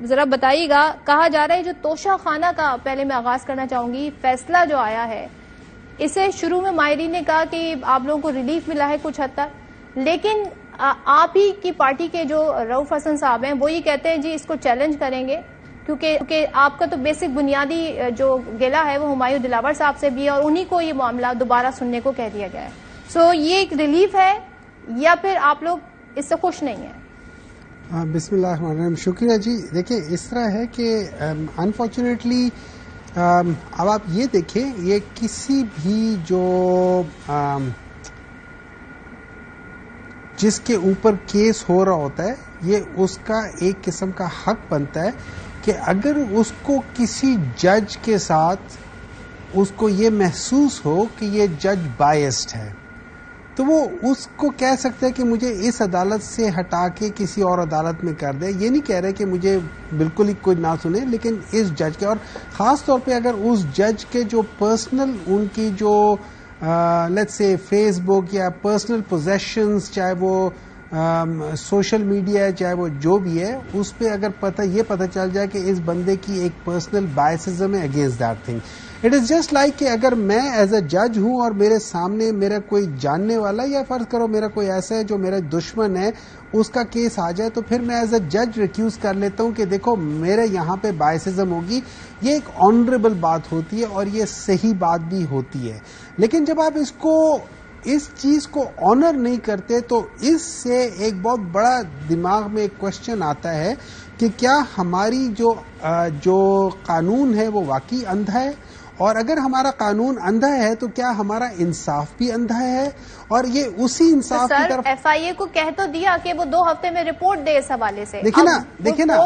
ذرا بتائیے گا، کہا جا رہا ہے جو توشہ خانہ کا پہلے میں آغاز کرنا چاہوں گی، فیصلہ جو آیا ہے اسے شروع میں ماہرین نے کہا کہ آپ لوگوں کو ریلیف ملا ہے کچھ حد تک، لیکن آپ ہی کی پارٹی کے جو رؤف حسن صاحب ہیں وہ یہ کہتے ہیں جی اس کو چیلنج کریں گے کیونکہ آپ کا تو بیسک بنیادی جو گلہ ہے وہ ہمایوں دلاور صاحب سے بھی ہے اور انہی کو یہ معاملہ دوبارہ سننے کو کہہ دیا گیا ہے. سو یہ ایک ریلیف ہے یا پھر آپ لوگ اس سے خوش نہیں ہیں؟ بسم اللہ الرحمن الرحیم. شکریہ جی. دیکھیں اس طرح ہے کہ انفارچونیٹلی اب آپ یہ دیکھیں، یہ کسی بھی جو جس کے اوپر کیس ہو رہا ہوتا ہے یہ اس کا ایک قسم کا حق بنتا ہے کہ اگر اس کو کسی جج کے ساتھ اس کو یہ محسوس ہو کہ یہ جج بائسڈ ہے تو وہ اس کو کہہ سکتا ہے کہ مجھے اس عدالت سے ہٹا کے کسی اور عدالت میں کر دے. یہ نہیں کہہ رہے کہ مجھے بالکل ہی کوئی نہ سنے، لیکن اس جج کے، اور خاص طور پہ اگر اس جج کے جو پرسنل ان کی جو لیٹس سے فیس بک یا پرسنل پوزیشنز، چاہے وہ سوشل میڈیا ہے چاہے وہ جو بھی ہے، اس پہ اگر یہ پتہ چل جائے کہ اس بندے کی ایک پرسنل بائسزم ہے against that thing. It is just like کہ اگر میں ایز اے جج ہوں اور میرے سامنے میرا کوئی جاننے والا یا فرض کرو میرا کوئی ایسا ہے جو میرا دشمن ہے اس کا کیس آ جائے تو پھر میں ایز اے جج ریکیوز کر لیتا ہوں کہ دیکھو میرے یہاں پہ بائسزم ہوگی. یہ ایک آنریبل بات ہوتی ہے اور یہ صحیح بات بھی ہوتی ہے. لیکن جب آپ اس چیز کو آنر نہیں کرتے تو اس سے ایک بہت بڑا دماغ میں ایک کوشچن آتا ہے کہ کیا ہماری جو قانون ہے وہ واقعی اندھا ہے، اور اگر ہمارا قانون اندھا ہے تو کیا ہمارا انصاف بھی اندھا ہے؟ اور یہ اسی انصاف کی طرف ایف آئی اے کو کہہ تو دیا کہ وہ 2 ہفتے میں رپورٹ دے اس حوالے سے. دیکھیں نا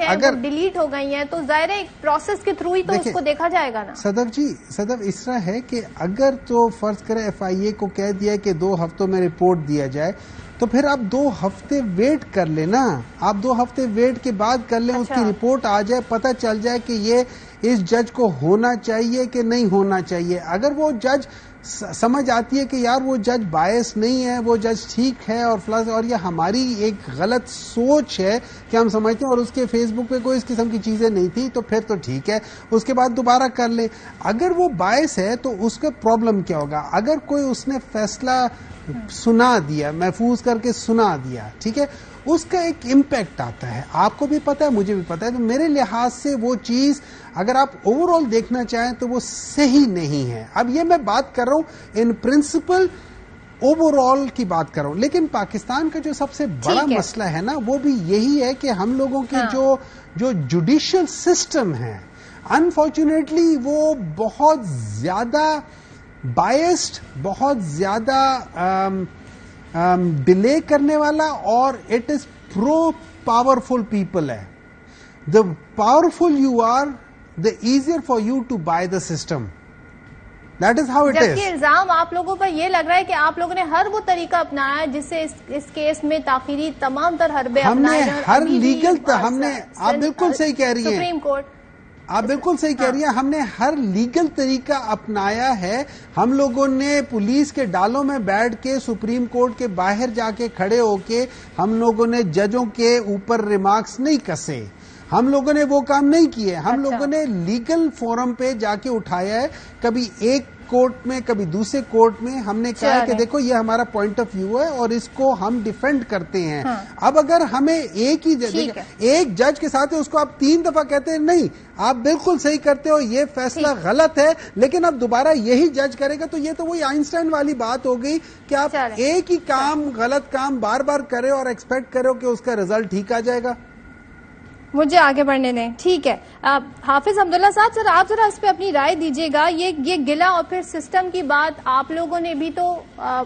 اگر ڈیلیٹ ہو گئی ہیں تو ظاہر ہے پروسیس کے تھرو ہی تو اس کو دیکھا جائے گا نا. صدف اس طرح ہے کہ اگر تو فرض کرے ایف آئی اے کو کہہ دیا کہ 2 ہفتوں میں رپورٹ دیا جائے تو پھر آپ 2 ہفتے ویٹ کر لیں نا. آپ 2 ہفتے ویٹ کے بعد کر لیں. اس کی رپورٹ آ جائے، پتہ چل جائے کہ یہ اس جج کو ہونا چاہیے کہ نہیں ہونا چاہیے. اگر وہ جج سمجھ آتی ہے کہ یار وہ جج باعث نہیں ہے، وہ جج ٹھیک ہے اور یہ ہماری ایک غلط سوچ ہے کہ ہم سمجھتے ہیں اور اس کے فیس بک پہ کوئی اس قسم کی چیزیں نہیں تھی تو پھر تو ٹھیک ہے، اس کے بعد دوبارہ کر لیں. اگر وہ باعث ہے تو اس کا پرابلم کیا ہوگا؟ اگر کوئی اس نے فیصلہ سنا دیا، محفوظ کر کے سنا دیا، ٹھیک ہے، اس کا ایک امپیکٹ آتا ہے. آپ کو بھی پتا ہے، مجھے بھی پتا ہے. تو میرے لحاظ سے وہ چیز اگر آپ اوور آل دیکھنا چاہیں تو وہ صحیح نہیں ہے. اب یہ میں بات کر رہا ہوں ان پرنسپل اوور آل کی بات کر رہا ہوں. لیکن پاکستان کا جو سب سے بڑا مسئلہ ہے نا وہ بھی یہی ہے کہ ہم لوگوں کے جو جوڈیشل سسٹم ہے انفارچونیٹلی وہ بہت زیادہ بائسڈ، بہت زیادہ ڈیلے کرنے والا، اور it is pro powerful people ہے. The powerful you are the easier for you to buy the system. That is how it is. جبکہ الزام آپ لوگوں پر یہ لگ رہا ہے کہ آپ لوگوں نے ہر وہ طریقہ اپنایا جس سے اس کیس میں تاخیری تمام تر حربے اپنائے جائیں. ہر لیگل آپ بالکل صحیح کہہ رہی ہیں، سپریم کورٹ آپ بالکل صحیح کہہ رہی ہیں. ہم نے ہر لیگل طریقہ اپنایا ہے. ہم لوگوں نے پولیس کے ڈالوں میں بیٹھ کے سپریم کورٹ کے باہر جا کے کھڑے ہو کے ہم لوگوں نے ججوں کے اوپر ریمارکس نہیں کسے. ہم لوگوں نے وہ کام نہیں کیے. ہم لوگوں نے لیگل فورم پہ جا کے اٹھایا ہے، کبھی ایک کورٹ میں کبھی دوسرے کورٹ میں. ہم نے کہا کہ دیکھو یہ ہمارا پوائنٹ آف ویو ہے اور اس کو ہم ڈیفینڈ کرتے ہیں. اب اگر ہمیں ایک جج کے ساتھ اس کو آپ 3 دفعہ کہتے ہیں نہیں آپ بالکل صحیح کرتے ہو، یہ فیصلہ غلط ہے، لیکن اب دوبارہ یہی جج کرے گا تو یہ تو وہی آئنسٹائن والی بات ہو گئی کہ آپ ایک ہی کام غلط کام بار بار کرے اور ایکسپیکٹ کرو کہ اس کا رزلٹ ٹھیک آ جائے گا. مجھے آگے بڑھنے دیں. ٹھیک ہے حافظ حمداللہ صاحب، سر آپ ذرا اس پہ اپنی رائے دیجیے گا. یہ گلہ اور پھر سسٹم کی بات آپ لوگوں نے بھی تو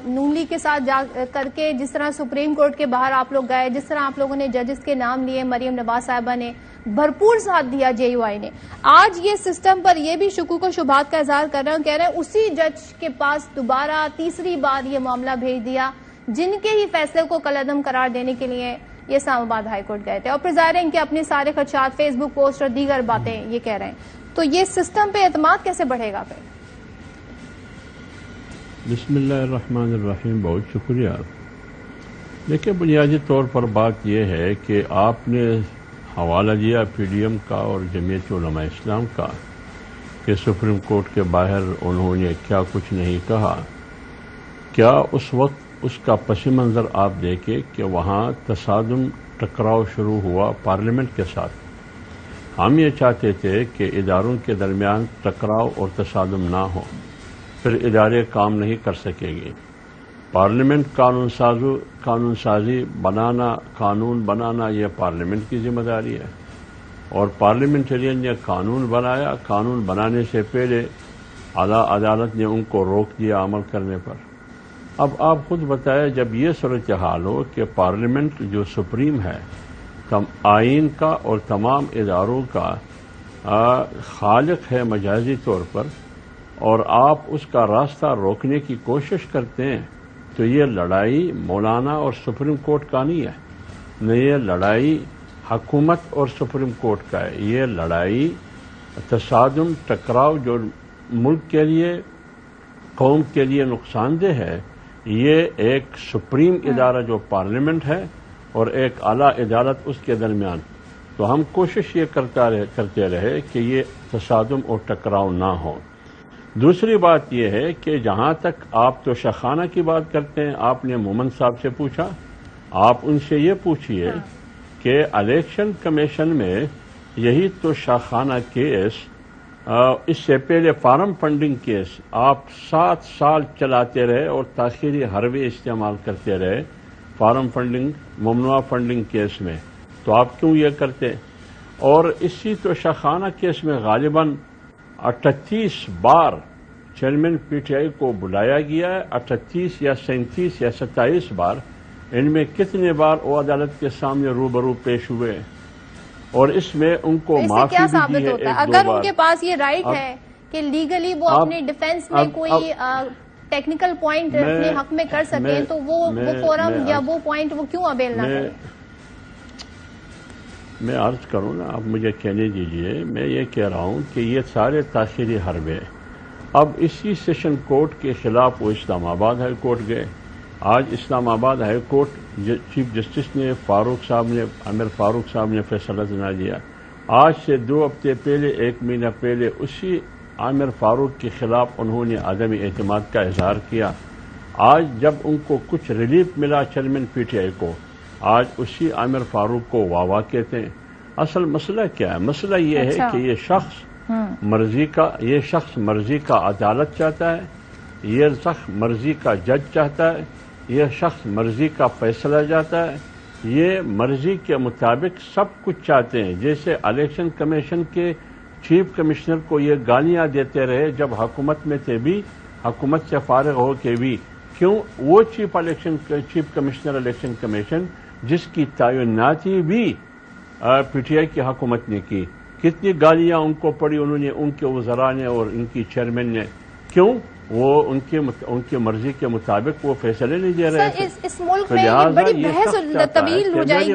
نون لیگ کے ساتھ جا کر کے جس طرح سپریم کورٹ کے باہر آپ لوگ گئے، جس طرح آپ لوگوں نے ججز کے نام لیے، مریم نواز صاحبہ نے بھرپور ساتھ دیا، جے یو آئی نے. آج یہ سسٹم پر یہ بھی شکوک و شبہات کا اظہار کر رہے ہیں، کہہ رہے ہیں اسی جج کے پاس دوبارہ تیسری بار یہ معاملہ بھیج دیا جن کے ہی فیصلے کو کالعدم قرار دینے کے لیے یہ اسلام آباد ہائی کورٹ گئے تھے، اور پھر ظاہر ہے ان کے اپنے سارے خدشات، فیس بک پوسٹ اور دیگر باتیں یہ کہہ رہے ہیں. تو یہ سسٹم پہ اعتماد کیسے بڑھے گا پھر؟ بسم اللہ الرحمن الرحیم. بہت شکریہ. دیکھیں بنیادی طور پر بات یہ ہے کہ آپ نے حوالہ دیا پی ڈی ایم کا اور جمعیت علماء اسلام کا کہ سپریم کورٹ کے باہر انہوں نے کیا کچھ نہیں کہا، کیا اس وقت اس کا پس منظر آپ دیکھیں کہ وہاں تصادم ٹکراؤ شروع ہوا پارلیمنٹ کے ساتھ۔ ہم یہ چاہتے تھے کہ اداروں کے درمیان ٹکراؤ اور تصادم نہ ہو، پھر ادارے کام نہیں کر سکے گی۔ پارلیمنٹ قانون سازی بنانا، قانون بنانا یہ پارلیمنٹ کی ذمہ داری ہے، اور پارلیمنٹرین نے قانون بنایا۔ قانون بنانے سے پہلے اعلیٰ عدالت نے ان کو روک دیا عمل کرنے پر۔ اب آپ خود بتائیں، جب یہ صورتحال ہو کہ پارلیمنٹ جو سپریم ہے، آئین کا اور تمام اداروں کا خالق ہے مجازی طور پر، اور آپ اس کا راستہ روکنے کی کوشش کرتے ہیں، تو یہ لڑائی مولانا اور سپریم کورٹ کا نہیں ہے، نہ یہ لڑائی حکومت اور سپریم کورٹ کا ہے، یہ لڑائی تصادم ٹکراؤ جو ملک کے لیے، قوم کے لیے نقصان دہ ہے، یہ ایک سپریم ادارہ جو پارلیمنٹ ہے اور ایک اعلیٰ عدالت اس کے درمیان۔ تو ہم کوشش یہ کرتے رہے کہ یہ تصادم اور ٹکراؤ نہ ہو۔ دوسری بات یہ ہے کہ جہاں تک آپ تو شاخانہ کی بات کرتے ہیں، آپ نے مومن صاحب سے پوچھا، آپ ان سے یہ پوچھئے کہ الیکشن کمیشن میں یہی تو شاخانہ کیس، اس سے پہلے فارم فنڈنگ کیس آپ 7 سال چلاتے رہے اور تاخیری حروے استعمال کرتے رہے فارم فنڈنگ، ممنوعہ فنڈنگ کیس میں، تو آپ کیوں یہ کرتے؟ اور اسی تو شاخانہ کیس میں غالباً 38 بار چیئرمین پی ٹی آئی کو بلایا گیا ہے، 38 یا 37 یا 27 بار، ان میں کتنے بار وہ عدالت کے سامنے روبرو پیش ہوئے، اور اس میں ان کو معافی بھی دی ہے ایک دو بار۔ اگر ان کے پاس یہ رائٹ ہے کہ لیگلی وہ اپنے ڈیفنس میں کوئی ٹیکنیکل پوائنٹ اپنے حق میں کر سکیں، تو وہ فورم یا وہ پوائنٹ وہ کیوں اویل نہ کریں؟ میں عرض کروں نا، آپ مجھے کہنے دیجئے، میں یہ کہہ رہا ہوں کہ یہ سارے تاخیری حربے اب اسی سیشن کورٹ کے خلاف وہ اسلام آباد ہائی کورٹ گئے۔ آج اسلام آباد ہائی کورٹ چیف جسٹس نے عامر فاروق صاحب نے فیصلہ سنا دیا۔ آج سے 2 ہفتے پہلے، 1 مہینہ پہلے، اسی عامر فاروق کے خلاف انہوں نے عدم اعتماد کا اظہار کیا۔ آج جب ان کو کچھ ریلیف ملا چیئرمین پی ٹی آئی کو، آج اسی عامر فاروق کو واہ واہ کہتے ہیں۔ اصل مسئلہ کیا ہے؟ مسئلہ یہ ہے کہ یہ شخص مرضی کا عدالت چاہتا ہے، یہ شخص مرضی کا جج چاہتا ہے، یہ شخص مرضی کا فیصلہ چاہتا ہے، یہ مرضی کے مطابق سب کچھ چاہتے ہیں۔ جیسے الیکشن کمیشن کے چیف کمشنر کو یہ گالیاں دیتے رہے جب حکومت میں تھے بھی، حکومت سے فارغ ہو کے بھی، کیوں وہ چیف کمشنر الیکشن کمیشن جس کی تعیناتی بھی پی ٹی آئی کی حکومت نے کی، کتنی گالیاں ان کو پڑی انہوں نے، ان کے وزراء نے اور ان کی چیئرمین نے، کیوں وہ ان کی مرضی کے مطابق وہ فیصلے نہیں دے رہے تھے۔ اس ملک میں بڑی بحث طویل ہو جائے گی۔